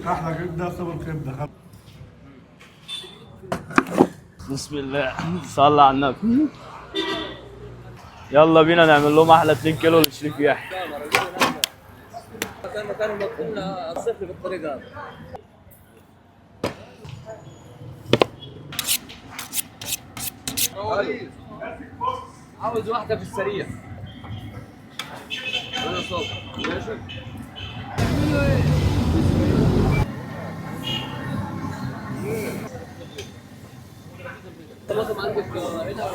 احلى كبده صبر كبده. بسم الله، صلى على النبي. يلا بينا نعمل لهم احلى 2 كيلو للشريف يحيى. كانوا مطلوبين الصفر بالطريقه. عاوز واحده في السريع. انا صوت ماشي. طماطم عندك هنا.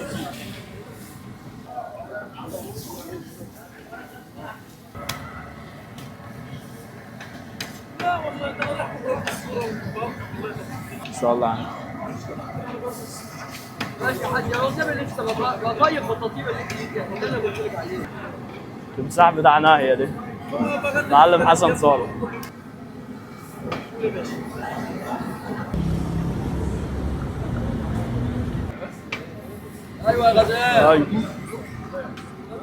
صلى على النبي. ماشي يا حاج، هو جاب لسه بطايق بطاطيب اللي انا قلت لك عليه. التمساح بتاع ناهيه دي، معلم حسن صالح. ايوه يا غزال. ايوه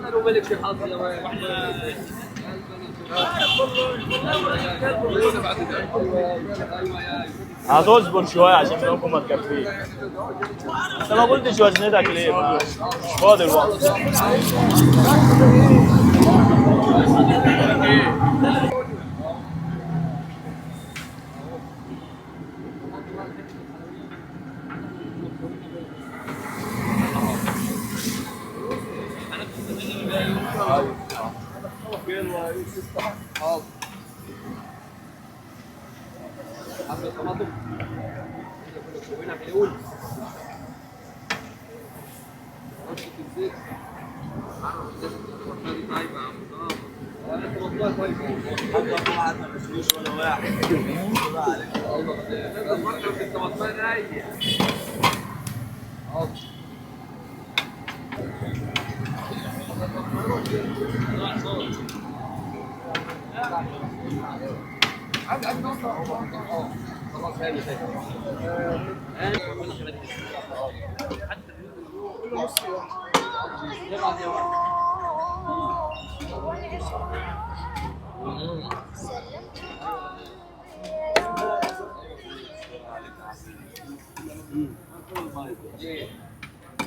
قالوا ملك الحظ يا ولد. هتصبر شويه عشان الحكومه ما تكفيك. انت ما قلتش وزنتك ليه؟ مش فاضي الوقت. حبة طماطم شوينا في الأول. رشة الزيت. طيب يا عم أنت والله طيب. حتى واحد ما بشويش ولا واحد. الله عليك. لازم تفكر في الطماطم رايقة. خلاص هاني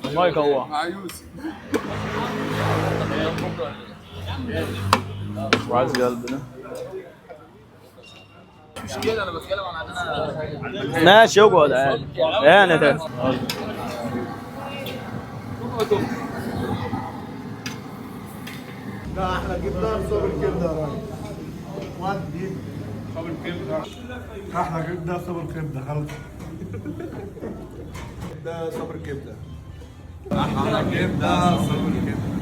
المايك هو مع يوسف. وعز قلبنا. مش كده انا بتكلم عن انا. ماشي اقعد عادي. يعني ده ده احلى كبده صبر كبده يا راجل. ودي صبر كبده. احلى كبده صبر كبده خلاص. ده صبر كبده. احلى كبده صبر كبده.